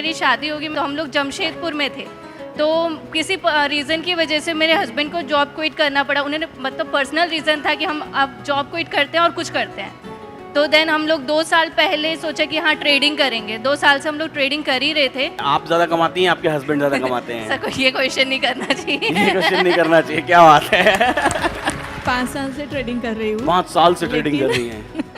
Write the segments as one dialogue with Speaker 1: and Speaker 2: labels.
Speaker 1: मेरी शादी होगी तो हम लोग जमशेदपुर में थे। तो किसी रीज़न की वजह से मेरे हस्बैंड को जॉब क्विट करना पड़ा। उन्होंने मतलब पर्सनल रीज़न था कि हम अब जॉब क्विट करते हैं और कुछ करते हैं। तो देन हम लोग 2 साल पहले सोचा कि हाँ ट्रेडिंग करेंगे। 2 साल से हम लोग ट्रेडिंग कर ही रहे थे।
Speaker 2: आप ज्यादा कमाती हैं, आपके हस्बैंड ज्यादा कमाते हैं?
Speaker 1: सर को ये क्वेश्चन नहीं करना चाहिए।
Speaker 2: ये क्वेश्चन नहीं करना चाहिए, क्या बात है।
Speaker 3: 5 साल से ट्रेडिंग कर रही हूँ।
Speaker 2: 5 साल से ट्रेडिंग कर रही हैं।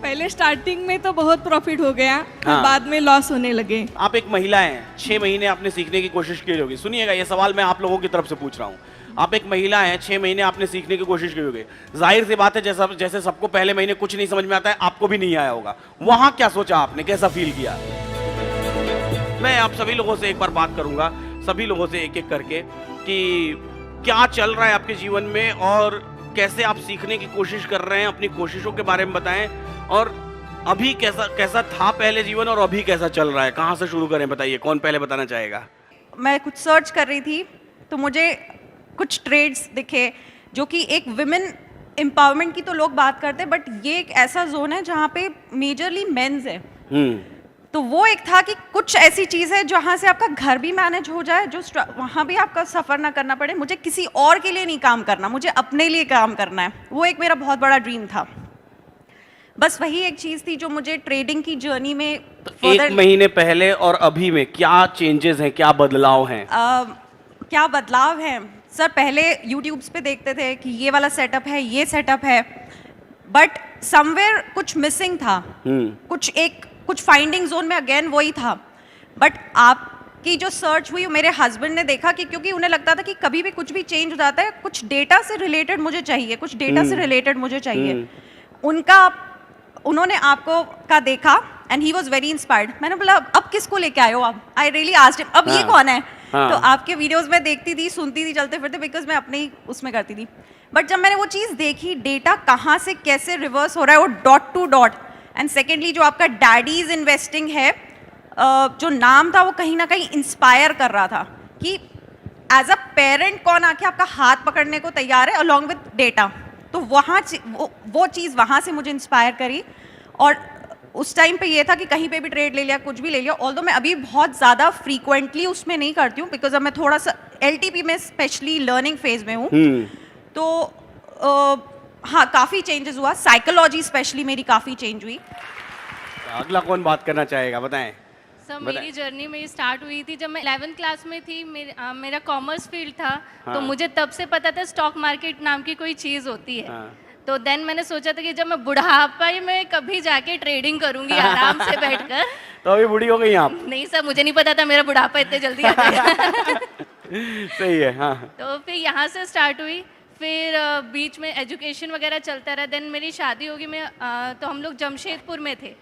Speaker 3: पहले स्टार्टिंग में तो बहुत प्रॉफिट हो गया,
Speaker 2: हाँ।
Speaker 3: बाद में लॉस होने लगे।
Speaker 2: आप एक महिला हैं, 6 महीने आपने सीखने की कोशिश की होगी। सुनिएगा, ये सवाल मैं आप लोगों की तरफ से पूछ रहा हूँ। आप एक महिला हैं, 6 महीने आपने सीखने की कोशिश की होगी। जाहिर सी बात है, जैसे सबको पहले महीने कुछ नहीं समझ में आता है, आपको भी नहीं आया होगा। वहां क्या सोचा आपने, कैसा फील किया? मैं आप सभी लोगों से एक बार बात करूंगा, सभी लोगों से एक एक करके, कि क्या चल रहा है आपके जीवन में और कैसे आप सीखने की कोशिश कर रहे हैं। अपनी कोशिशों के बारे में बताएं और अभी कैसा था पहले जीवन और अभी कैसा चल रहा है। कहाँ से शुरू करें, बताइए, कौन पहले बताना चाहेगा?
Speaker 4: मैं कुछ सर्च कर रही थी तो मुझे कुछ ट्रेड्स दिखे जो कि एक विमेन एम्पावरमेंट की तो लोग बात करते हैं, बट ये एक ऐसा जोन है जहाँ पे मेजरली मेंस है। तो वो एक था कि कुछ ऐसी चीज़ है जहाँ से आपका घर भी मैनेज हो जाए, जो वहाँ भी आपका सफ़र ना करना पड़े। मुझे किसी और के लिए नहीं काम करना, मुझे अपने लिए काम करना है। वो एक मेरा बहुत बड़ा ड्रीम था। बस वही एक चीज़ थी जो मुझे ट्रेडिंग की जर्नी में
Speaker 2: एक महीने पहले और अभी में क्या चेंजेस हैं, क्या बदलाव हैं?
Speaker 4: क्या बदलाव है सर? पहले यूट्यूब्स पे देखते थे कि ये वाला सेटअप है, ये सेटअप है, बट समवेयर कुछ मिसिंग था। कुछ फाइंडिंग जोन में अगेन वही था। बट आपकी जो सर्च हुई, मेरे हस्बैंड ने देखा कि क्योंकि उन्हें लगता था कि कभी भी कुछ भी चेंज हो जाता है, कुछ डेटा से रिलेटेड मुझे चाहिए, कुछ डेटा से रिलेटेड मुझे चाहिए। उन्होंने आपको का देखा and he was very inspired. मैंने बोला अब किसको लेके आए हो आप? आई रियली आस्क्ड हिम, अब ये कौन है? तो आपके वीडियोस में देखती थी, सुनती थी, चलते फिरते, बिकॉज मैं अपने ही उसमें करती थी। बट जब मैंने वो चीज़ देखी, डेटा कहाँ से कैसे रिवर्स हो रहा है, वो dot to dot. And secondly जो आपका डैडीज इन्वेस्टिंग है, जो नाम था वो कहीं ना कहीं इंस्पायर कर रहा था कि एज अ पेरेंट कौन आके आपका हाथ पकड़ने को तैयार है अलॉन्ग विद डेटा। तो वहाँ वो चीज़ वहाँ से मुझे इंस्पायर करी। और उस टाइम पे ये था कि कहीं पे भी ट्रेड ले लिया, कुछ भी ले लिया। ऑल्दो मैं अभी बहुत ज़्यादा फ्रीक्वेंटली उसमें नहीं करती हूँ, बिकॉज अब मैं थोड़ा सा LTP में स्पेशली लर्निंग फेज में हूँ। तो हाँ, काफ़ी चेंजेस हुआ। साइकोलॉजी स्पेशली मेरी काफ़ी चेंज हुई।
Speaker 2: अगला कौन बात करना चाहेगा, बताएं।
Speaker 1: सर मेरी जर्नी मेरी स्टार्ट हुई थी जब मैं 11th क्लास में थी। मेरा कॉमर्स फील्ड था। तो मुझे तब से पता था स्टॉक मार्केट नाम की कोई चीज़ होती है। तो देन मैंने सोचा था कि जब मैं बुढ़ापे में कभी जाके ट्रेडिंग करूंगी आराम से बैठकर।
Speaker 2: तो अभी बूढ़ी हो गई आप?
Speaker 1: नहीं सर, मुझे नहीं पता था मेरा बुढ़ापा इतने जल्दी आ जाएगा।
Speaker 2: सही है, हाँ।
Speaker 1: तो फिर यहाँ से स्टार्ट हुई। फिर बीच में एजुकेशन वगैरह चलता रहा। देन मेरी शादी होगी। तो हम लोग जमशेदपुर में थे।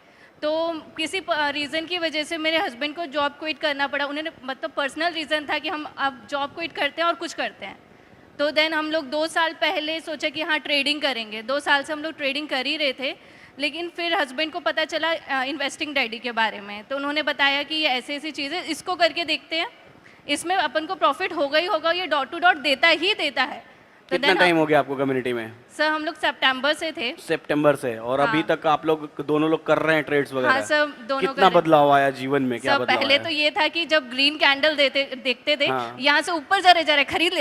Speaker 1: तो किसी रीज़न की वजह से मेरे हस्बैंड को जॉब क्विट करना पड़ा। उन्होंने मतलब पर्सनल रीज़न था कि हम अब जॉब क्विट करते हैं और कुछ करते हैं। तो देन हम लोग 2 साल पहले सोचा कि हाँ ट्रेडिंग करेंगे। 2 साल से हम लोग ट्रेडिंग कर ही रहे थे। लेकिन फिर हस्बैंड को पता चला इन्वेस्टिंग डैडी के बारे में। तो उन्होंने बताया कि ये ऐसी ऐसी चीज़ है, इसको करके देखते हैं, इसमें अपन को प्रॉफिट होगा ही होगा, ये डॉट टू डॉट देता ही देता है। तो
Speaker 2: कितना टाइम हो गया आपको कम्युनिटी में?
Speaker 1: सर हम लोग सितंबर से थे।
Speaker 2: सितंबर से? और अभी तक आप लोग दोनों लोग कर रहे हैं ट्रेड्स वगैरह?
Speaker 1: हाँ सर, दोनों।
Speaker 2: कितना बदलाव आया जीवन में, क्या बदलाव
Speaker 1: पहले
Speaker 2: आया?
Speaker 1: तो ये था कि जब ग्रीन कैंडल देखते थे,
Speaker 2: हाँ।
Speaker 1: यहाँ से ऊपर जा रहे खरीद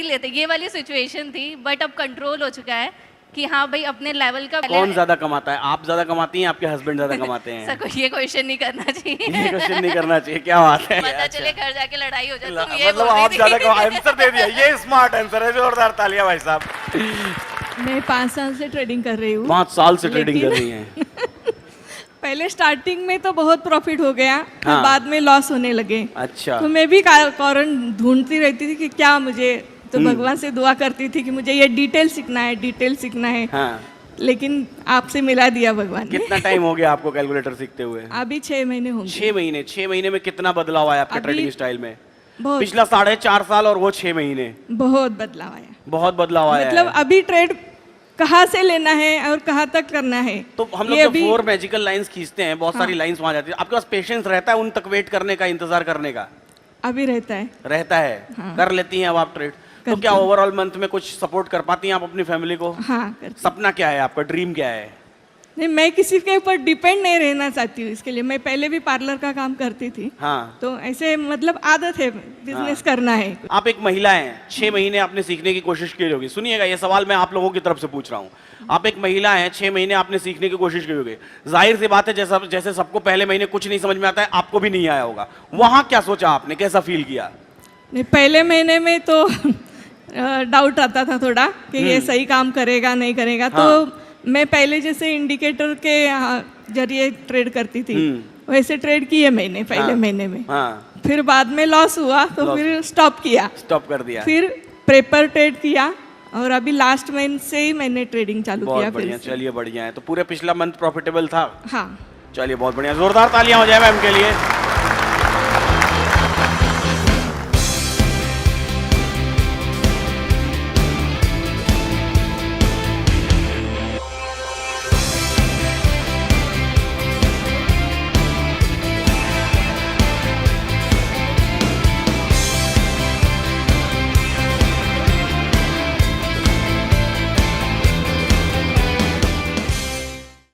Speaker 1: लेते, ये वाली सिचुएशन थी। बट अब कंट्रोल हो चुका है कि हाँ भाई अपने लेवल का।
Speaker 2: कौन ज्यादा कमाता है, आप ज्यादा कमाती हैं, आपके हस्बैंड ज्यादा कमाते हैं?
Speaker 1: सर को ये क्वेश्चन नहीं करना चाहिए।
Speaker 2: ये क्वेश्चन नहीं करना चाहिए, क्या बात है।
Speaker 1: पता चले घर जाके लड़ाई हो जाए। तुम ये
Speaker 2: मतलब आप ज्यादा आंसर दे दिया, ये स्मार्ट आंसर है, जोरदार तालियां भाई साहब।
Speaker 3: मैं 5 साल से ट्रेडिंग कर रही हूँ।
Speaker 2: 5 साल से ट्रेडिंग कर रही हैं?
Speaker 3: पहले स्टार्टिंग में तो बहुत प्रॉफिट हो गया,
Speaker 2: हाँ।
Speaker 3: बाद में लॉस होने लगे।
Speaker 2: अच्छा।
Speaker 3: तो मैं भी कारण ढूंढती रहती थी कि क्या मुझे, तो भगवान से दुआ करती थी कि मुझे ये डिटेल सीखना है।
Speaker 2: हाँ।
Speaker 3: लेकिन आपसे मिला दिया भगवान ने।
Speaker 2: कितना टाइम हो गया आपको कैलकुलेटर सीखते हुए?
Speaker 3: अभी 6 महीने होंगे।
Speaker 2: 6 महीने में कितना बदलाव आया आपके
Speaker 3: अभी
Speaker 2: ट्रेडिंग स्टाइल में?
Speaker 3: बहुत,
Speaker 2: पिछला 4.5 साल और वो 6 महीने,
Speaker 3: बहुत बदलाव आया।
Speaker 2: बहुत बदलाव आया
Speaker 3: मतलब
Speaker 2: है।
Speaker 3: अभी ट्रेड कहाँ से लेना है और कहाँ तक करना है।
Speaker 2: तो हम लोग जब 4 मैजिकल लाइंस खींचते हैं, बहुत सारी लाइंस वहां जाती है, आपके पास पेशेंस रहता है उन तक वेट करने का, इंतजार करने का?
Speaker 3: अभी रहता है।
Speaker 2: हाँ। कर लेती हैं अब आप ट्रेड? तो क्या ओवरऑल मंथ में कुछ सपोर्ट कर पाती हैं आप अपनी फैमिली को?
Speaker 3: हाँ,
Speaker 2: सपना क्या है आपका, ड्रीम क्या है?
Speaker 3: नहीं, मैं किसी के ऊपर डिपेंड नहीं रहना चाहती हूँ। इसके लिए मैं पहले भी पार्लर का काम करती थी,
Speaker 2: हाँ।
Speaker 3: तो ऐसे मतलब आदत है, बिजनेस करना है।
Speaker 2: आप एक महिला हैं, 6 महीने आपने सीखने की कोशिश की होगी। सुनिएगा, ये सवाल मैं आप लोगों की तरफ से पूछ रहा हूँ। आप एक महिला हैं, 6 महीने आपने सीखने की कोशिश की होगी। जाहिर सी बात है, जैसे सबको पहले महीने कुछ नहीं समझ में आता है, आपको भी नहीं आया होगा। वहां क्या सोचा आपने, कैसा फील किया?
Speaker 3: नहीं, पहले महीने में तो डाउट आता था थोड़ा कि ये सही काम करेगा नहीं करेगा। तो मैं पहले जैसे इंडिकेटर के जरिए ट्रेड करती थी, वैसे ट्रेड किए मैंने पहले महीने में। फिर बाद में लॉस हुआ तो फिर स्टॉप
Speaker 2: कर दिया।
Speaker 3: फिर पेपर ट्रेड किया और अभी लास्ट मंथ से ही मैंने ट्रेडिंग चालू किया।
Speaker 2: बहुत बढ़िया, चलिए बढ़िया है। तो पूरे पिछला मंथ प्रॉफिटेबल था?
Speaker 3: हाँ।
Speaker 2: चलिए बहुत बढ़िया, जोरदार तालियां हो जाए मैम के लिए।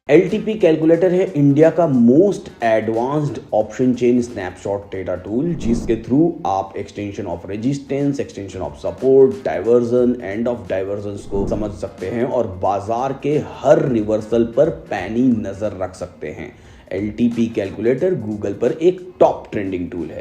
Speaker 5: LTP कैलकुलेटर है इंडिया का most advanced option chain snapshot data tool, जिसके थ्रू आप extension of resistance, extension of support, diversion, end of diversion को समझ सकते हैं और बाजार के हर रिवर्सल पर पैनी नजर रख सकते हैं। LTP कैलकुलेटर गूगल पर एक टॉप ट्रेंडिंग टूल है।